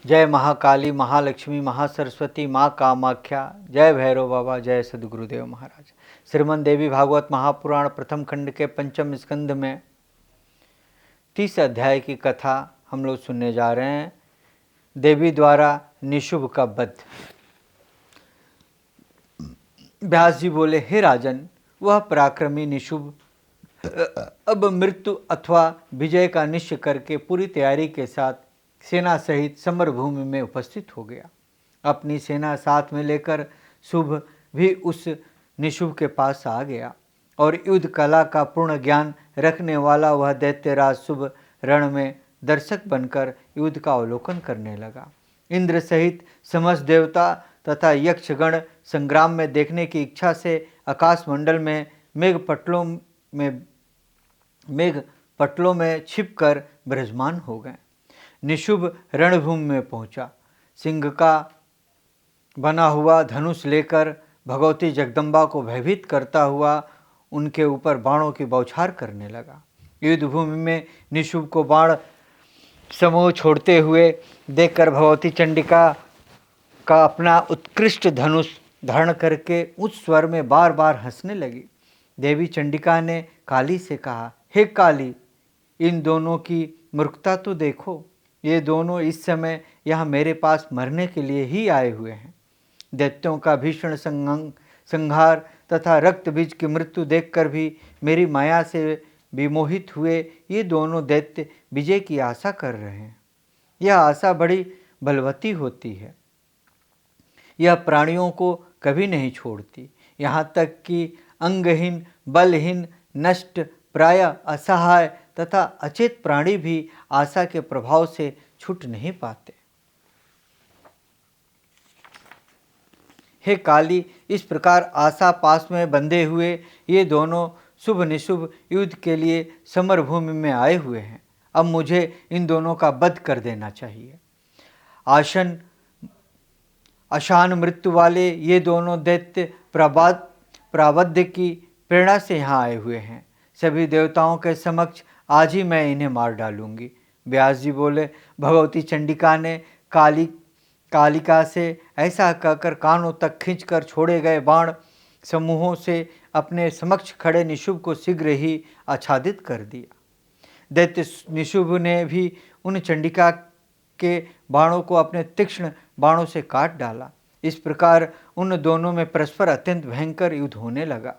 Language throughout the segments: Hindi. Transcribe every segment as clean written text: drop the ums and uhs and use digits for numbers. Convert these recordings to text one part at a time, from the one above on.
जय महाकाली, महालक्ष्मी, महासरस्वती, माँ कामाख्या। जय भैरव बाबा, जय सदगुरुदेव महाराज। श्रीमद् देवी भागवत महापुराण प्रथम खंड के पंचम स्कंद में 30 अध्याय की कथा हम लोग सुनने जा रहे हैं। देवी द्वारा निशुभ का वध। व्यास जी बोले, हे राजन, वह पराक्रमी निशुभ अब मृत्यु अथवा विजय का निश्चय करके पूरी तैयारी के साथ सेना सहित समरभूमि में उपस्थित हो गया। अपनी सेना साथ में लेकर शुभ भी उस निशुभ के पास आ गया और युद्ध कला का पूर्ण ज्ञान रखने वाला वह दैत्यराज शुभ रण में दर्शक बनकर युद्ध का अवलोकन करने लगा। इंद्र सहित समस्त देवता तथा यक्षगण संग्राम में देखने की इच्छा से आकाश मंडल में मेघ पटलों में छिपकर विराजमान हो गए। निशुभ रणभूमि में पहुंचा। सिंह का बना हुआ धनुष लेकर भगवती जगदम्बा को भयभीत करता हुआ उनके ऊपर बाणों की बौछार करने लगा। युद्धभूमि में निशुभ को बाण समूह छोड़ते हुए देखकर भगवती चंडिका का अपना उत्कृष्ट धनुष धारण करके उच्च स्वर में बार बार हंसने लगी। देवी चंडिका ने काली से कहा, हे काली, इन दोनों की मूर्खता तो देखो। ये दोनों इस समय यहाँ मेरे पास मरने के लिए ही आए हुए हैं। दैत्यों का भीषण संहार तथा रक्त बीज की मृत्यु देखकर भी मेरी माया से विमोहित हुए ये दोनों दैत्य विजय की आशा कर रहे हैं। यह आशा बड़ी बलवती होती है। यह प्राणियों को कभी नहीं छोड़ती, यहाँ तक कि अंगहीन, बलहीन, नष्ट, प्राय असहाय तथा अचेत प्राणी भी आशा के प्रभाव से छूट नहीं पाते। हे काली, इस प्रकार आशा पास में बंधे हुए ये दोनों शुभ निशुभ युद्ध के लिए समरभूमि में आए हुए हैं। अब मुझे इन दोनों का वध कर देना चाहिए। अशान मृत्यु वाले ये दोनों दैत्य प्रावध्य की प्रेरणा से यहाँ आए हुए हैं। सभी देवताओं के समक्ष आज ही मैं इन्हें मार डालूंगी। व्यास जी बोले, भगवती चंडिका ने कालिका से ऐसा कहकर कानों तक खींचकर छोड़े गए बाण समूहों से अपने समक्ष खड़े निशुभ को शीघ्र ही आच्छादित कर दिया। दैत्य निशुभ ने भी उन चंडिका के बाणों को अपने तीक्ष्ण बाणों से काट डाला। इस प्रकार उन दोनों में परस्पर अत्यंत भयंकर युद्ध होने लगा।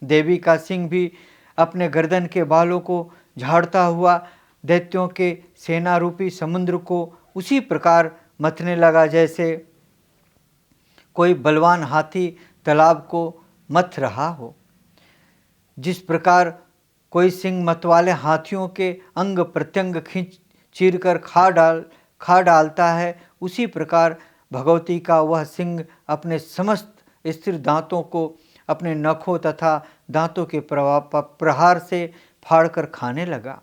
देवी का सिंह भी अपने गर्दन के बालों को झाड़ता हुआ दैत्यों के सेना रूपी समुद्र को उसी प्रकार मथने लगा जैसे कोई बलवान हाथी तालाब को मथ रहा हो। जिस प्रकार कोई सिंह मत वाले हाथियों के अंग प्रत्यंग खींच चीर कर खा डालता है, उसी प्रकार भगवती का वह सिंह अपने समस्त स्थिर दांतों को अपने नखों तथा दांतों के प्रहार से फाड़कर खाने लगा।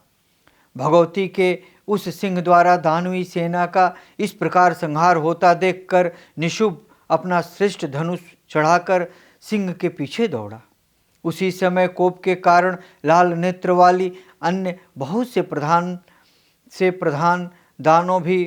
भगवती के उस सिंह द्वारा दानवी सेना का इस प्रकार संहार होता देखकर निशुभ अपना श्रेष्ठ धनुष चढ़ाकर सिंह के पीछे दौड़ा। उसी समय कोप के कारण लाल नेत्र वाली अन्य बहुत से प्रधान दानों भी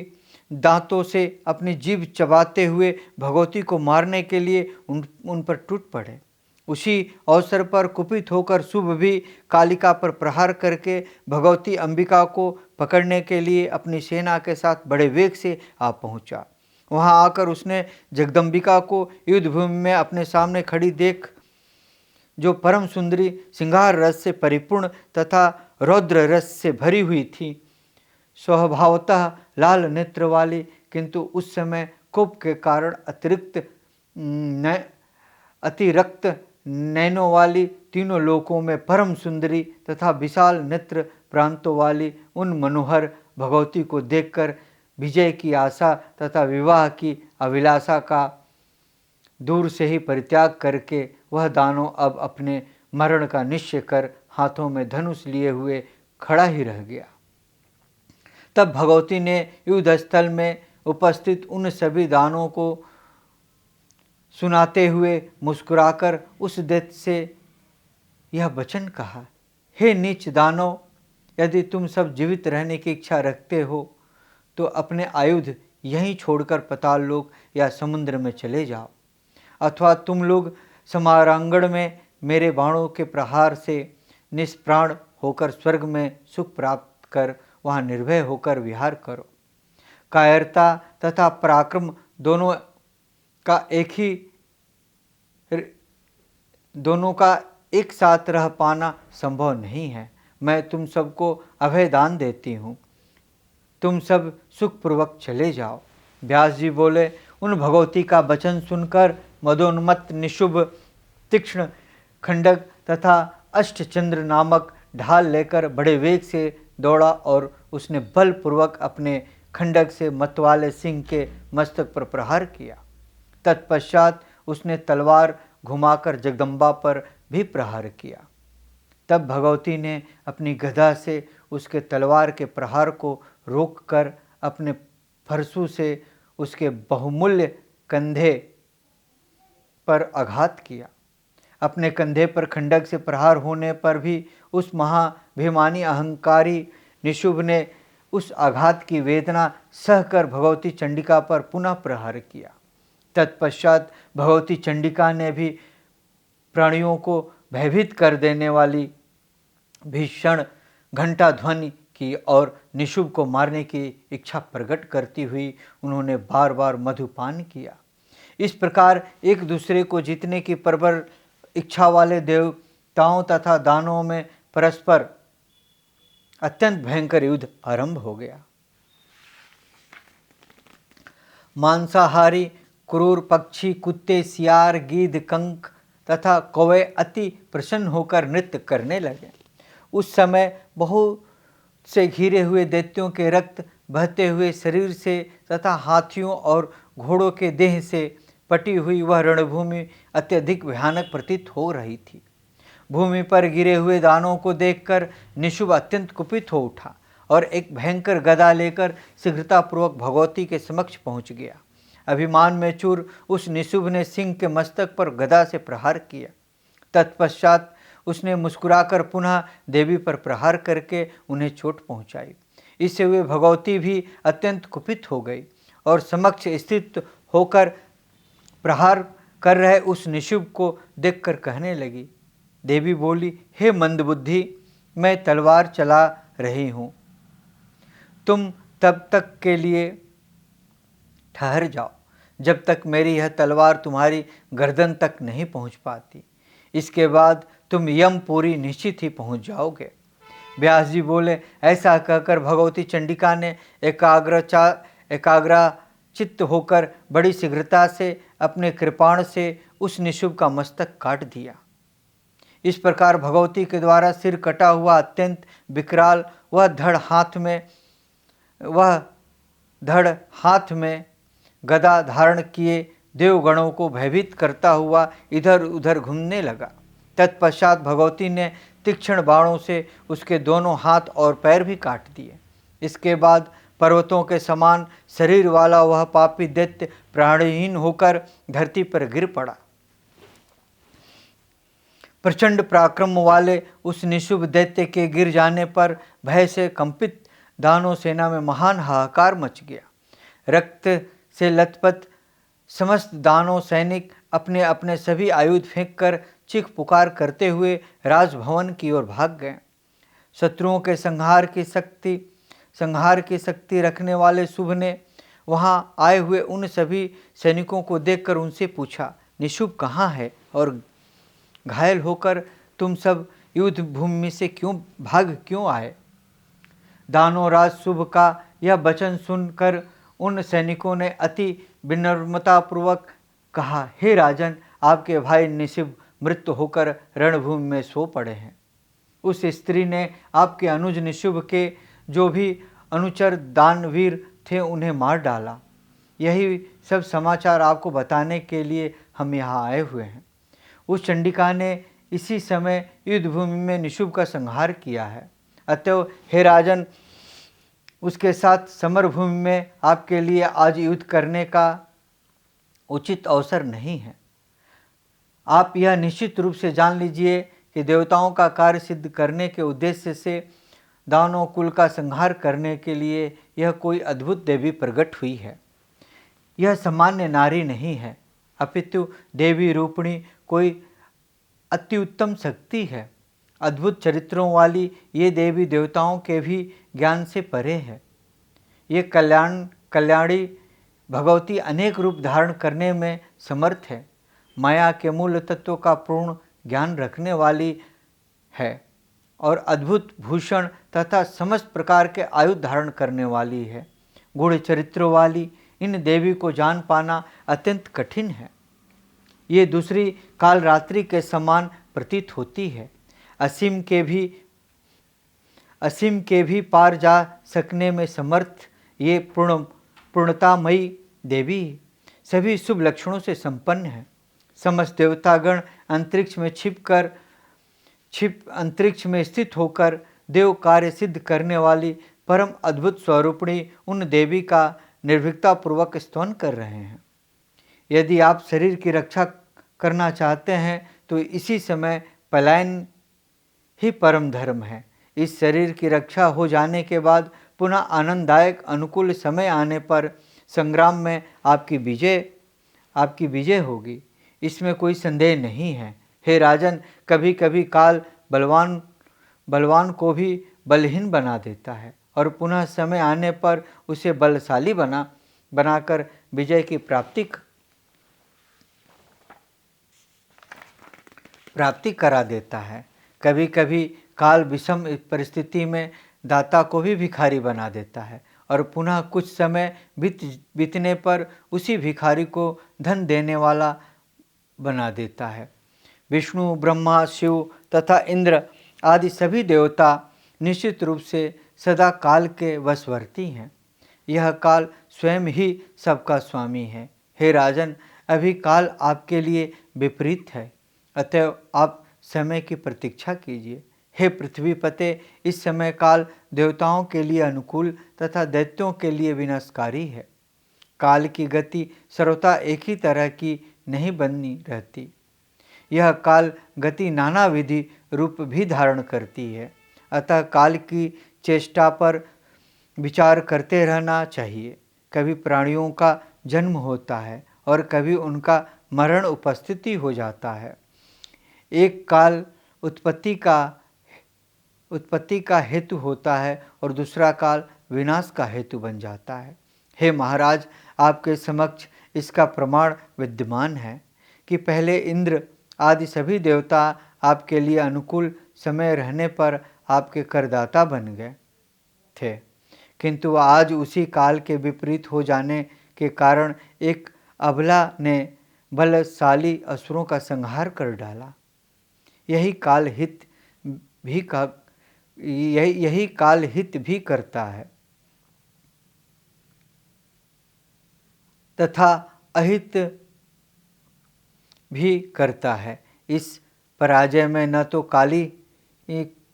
दांतों से अपनी जीभ चबाते हुए भगवती को मारने के लिए उन पर टूट पड़े। उसी अवसर पर कुपित होकर शुभ भी कालिका पर प्रहार करके भगवती अंबिका को पकड़ने के लिए अपनी सेना के साथ बड़े वेग से आ पहुंचा। वहां आकर उसने जगदम्बिका को युद्धभूमि में अपने सामने खड़ी देख, जो परम सुंदरी सिंगार रस से परिपूर्ण तथा रौद्र रस से भरी हुई थी, स्वभावतः लाल नेत्र वाली, किंतु उस समय कोप के कारण अतिरक्त नैनों वाली, तीनों लोकों में परम सुंदरी तथा विशाल नेत्र प्रांतों वाली उन मनोहर भगवती को देखकर विजय की आशा तथा विवाह की अभिलाषा का दूर से ही परित्याग करके वह दानव अब अपने मरण का निश्चय कर हाथों में धनुष लिए हुए खड़ा ही रह गया। तब भगवती ने युद्ध स्थल में उपस्थित उन सभी दानों को सुनाते हुए मुस्कुराकर उस दैत्य से यह वचन कहा, हे नीच दानव, यदि तुम सब जीवित रहने की इच्छा रखते हो तो अपने आयुध यहीं छोड़कर पाताल लोक या समुद्र में चले जाओ, अथवा तुम लोग समारांगण में मेरे बाणों के प्रहार से निष्प्राण होकर स्वर्ग में सुख प्राप्त कर वहाँ निर्भय होकर विहार करो। कायरता तथा पराक्रम दोनों का एक साथ रह पाना संभव नहीं है। मैं तुम सबको अभय दान देती हूँ, तुम सब सुखपूर्वक चले जाओ। व्यास जी बोले, उन भगवती का वचन सुनकर मदोन्मत्त निशुभ तीक्ष्ण खंडक तथा अष्टचंद्र नामक ढाल लेकर बड़े वेग से दौड़ा और उसने बलपूर्वक अपने खंडक से मतवाले सिंह के मस्तक पर प्रहार किया। तत्पश्चात उसने तलवार घुमाकर जगदम्बा पर भी प्रहार किया। तब भगवती ने अपनी गदा से उसके तलवार के प्रहार को रोककर अपने फरसू से उसके बहुमूल्य कंधे पर आघात किया। अपने कंधे पर खंडक से प्रहार होने पर भी उस महाभिमानी अहंकारी निशुभ ने उस आघात की वेदना सहकर भगवती चंडिका पर पुनः प्रहार किया। तत्पश्चात भगवती चंडिका ने भी प्राणियों को भयभीत कर देने वाली भीषण घंटा ध्वनि की और निशुभ को मारने की इच्छा प्रकट करती हुई उन्होंने बार बार मधुपान किया। इस प्रकार एक दूसरे को जीतने की प्रबल इच्छा वाले देवताओं तथा दानवों में परस्पर अत्यंत भयंकर युद्ध आरंभ हो गया। मांसाहारी क्रूर पक्षी, कुत्ते, सियार, गीध, कंक तथा कौवे अति प्रसन्न होकर नृत्य करने लगे। उस समय बहुत से घिरे हुए दैत्यों के रक्त बहते हुए शरीर से तथा हाथियों और घोड़ों के देह से पटी हुई वह रणभूमि अत्यधिक भयानक प्रतीत हो रही थी। भूमि पर गिरे हुए दानों को देखकर निशुभ अत्यंत कुपित हो उठा और एक भयंकर गदा लेकर शीघ्रतापूर्वक भगवती के समक्ष पहुंच गया। अभिमान में चूर उस निशुभ ने सिंह के मस्तक पर गदा से प्रहार किया। तत्पश्चात उसने मुस्कुराकर पुनः देवी पर प्रहार करके उन्हें चोट पहुंचाई। इससे वे भगवती भी अत्यंत कुपित हो गई और समक्ष स्थित होकर प्रहार कर रहे उस निशुभ को देखकर कहने लगी। देवी बोली, हे मंदबुद्धि, मैं तलवार चला रही हूँ, तुम तब तक के लिए ठहर जाओ जब तक मेरी यह तलवार तुम्हारी गर्दन तक नहीं पहुँच पाती। इसके बाद तुम यमपुरी निश्चित ही पहुँच जाओगे। व्यास जी बोले, ऐसा कहकर भगवती चंडिका ने एकाग्रचित्त होकर बड़ी शीघ्रता से अपने कृपाण से उस निशुभ का मस्तक काट दिया। इस प्रकार भगवती के द्वारा सिर कटा हुआ अत्यंत विकराल वह धड़ हाथ में गदा धारण किए देवगणों को भयभीत करता हुआ इधर उधर घूमने लगा। तत्पश्चात भगवती ने तीक्ष्ण बाणों से उसके दोनों हाथ और पैर भी काट दिए। इसके बाद पर्वतों के समान शरीर वाला वह पापी दैत्य प्राणहीन होकर धरती पर गिर पड़ा। प्रचंड पराक्रम वाले उस निशुभ दैत्य के गिर जाने पर भय से कंपित दानव सेना में महान हाहाकार मच गया। रक्त से लथपथ समस्त दानव सैनिक अपने अपने सभी आयुध फेंककर चीख पुकार करते हुए राजभवन की ओर भाग गए। शत्रुओं के संहार की शक्ति रखने वाले शुभ ने वहां आए हुए उन सभी सैनिकों को देखकर उनसे पूछा, निशुभ कहाँ है और घायल होकर तुम सब युद्ध भूमि से भाग क्यों आए? दानवराज शुभ का यह वचन सुनकर उन सैनिकों ने अति विनम्रतापूर्वक कहा, हे राजन, आपके भाई निशुभ मृत होकर रणभूमि में सो पड़े हैं। उस स्त्री ने आपके अनुज निशुभ के जो भी अनुचर दानवीर थे उन्हें मार डाला। यही सब समाचार आपको बताने के लिए हम यहाँ आए हुए हैं। उस चंडिका ने इसी समय युद्ध भूमि में निशुभ का संहार किया है। अतः हे राजन, उसके साथ समर भूमि में आपके लिए आज युद्ध करने का उचित अवसर नहीं है। आप यह निश्चित रूप से जान लीजिए कि देवताओं का कार्य सिद्ध करने के उद्देश्य से दानव कुल का संहार करने के लिए यह कोई अद्भुत देवी प्रकट हुई है। यह सामान्य नारी नहीं है, अपितु देवी रूपिणी कोई अति उत्तम शक्ति है। अद्भुत चरित्रों वाली ये देवी देवताओं के भी ज्ञान से परे है। ये कल्याणी भगवती अनेक रूप धारण करने में समर्थ है। माया के मूल तत्व का पूर्ण ज्ञान रखने वाली है और अद्भुत भूषण तथा समस्त प्रकार के आयुध धारण करने वाली है। गूढ़ चरित्रों वाली इन देवी को जान पाना अत्यंत कठिन है। ये दूसरी काल रात्रि के समान प्रतीत होती है। असीम के भी पार जा सकने में समर्थ ये पूर्णतामयी देवी सभी शुभ लक्षणों से संपन्न है। समस्त देवतागण अंतरिक्ष में स्थित होकर देव कार्य सिद्ध करने वाली परम अद्भुत स्वरूपिणी उन देवी का निर्भीकता पूर्वक स्तवन कर रहे हैं। यदि आप शरीर की रक्षा करना चाहते हैं तो इसी समय पलायन ही परम धर्म है। इस शरीर की रक्षा हो जाने के बाद पुनः आनंददायक अनुकूल समय आने पर संग्राम में आपकी विजय होगी, इसमें कोई संदेह नहीं है। हे राजन, कभी कभी काल बलवान को भी बलहीन बना देता है और पुनः समय आने पर उसे बलशाली बनाकर विजय की प्राप्ति करा देता है। कभी कभी काल विषम परिस्थिति में दाता को भी भिखारी बना देता है और पुनः कुछ समय बीतने पर उसी भिखारी को धन देने वाला बना देता है। विष्णु, ब्रह्मा, शिव तथा इंद्र आदि सभी देवता निश्चित रूप से सदा काल के वशवर्ती हैं। यह काल स्वयं ही सबका स्वामी है। हे राजन, अभी काल आपके लिए विपरीत है, अतएव आप समय की प्रतीक्षा कीजिए। हे पृथ्वीपते, इस समय काल देवताओं के लिए अनुकूल तथा दैत्यों के लिए विनाशकारी है। काल की गति सर्वथा एक ही तरह की नहीं बनी रहती। यह काल गति नाना विधि रूप भी धारण करती है। अतः काल की चेष्टा पर विचार करते रहना चाहिए। कभी प्राणियों का जन्म होता है और कभी उनका मरण उपस्थिति हो जाता है। एक काल उत्पत्ति का हेतु होता है और दूसरा काल विनाश का हेतु बन जाता है। हे महाराज, आपके समक्ष इसका प्रमाण विद्यमान है कि पहले इंद्र आदि सभी देवता आपके लिए अनुकूल समय रहने पर आपके करदाता बन गए थे, किंतु आज उसी काल के विपरीत हो जाने के कारण एक अबला ने बलशाली असुरों का संहार कर डाला। यही काल हित भी करता है तथा अहित भी करता है। इस पराजय में न तो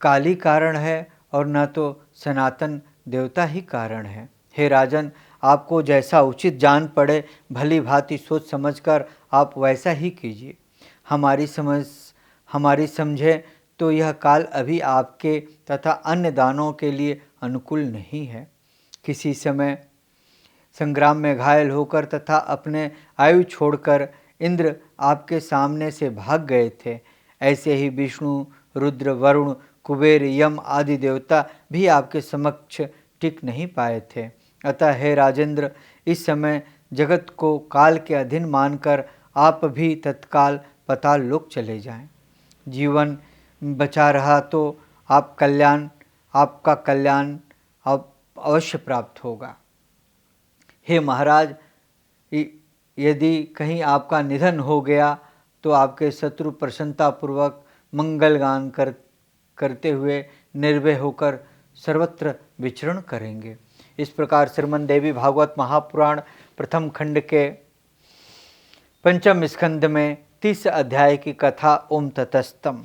काली कारण है और न तो सनातन देवता ही कारण है। हे राजन, आपको जैसा उचित जान पड़े भली भांति सोच समझकर आप वैसा ही कीजिए। हमारी समझे तो यह काल अभी आपके तथा अन्य दानों के लिए अनुकूल नहीं है। किसी समय संग्राम में घायल होकर तथा अपने आयु छोड़कर इंद्र आपके सामने से भाग गए थे। ऐसे ही विष्णु, रुद्र, वरुण, कुबेर, यम आदि देवता भी आपके समक्ष टिक नहीं पाए थे। अतः हे राजेंद्र, इस समय जगत को काल के अधीन मानकर आप भी तत्काल पाताल लोक चले जाएं। जीवन बचा रहा तो आपका कल्याण अवश्य प्राप्त होगा। हे महाराज, यदि कहीं आपका निधन हो गया तो आपके शत्रु प्रसन्नतापूर्वक मंगल गान करते हुए निर्भय होकर सर्वत्र विचरण करेंगे। इस प्रकार श्रीमद् देवी भागवत महापुराण प्रथम खंड के पंचम स्कंद में 30 अध्याय की कथा ओम ततस्तम।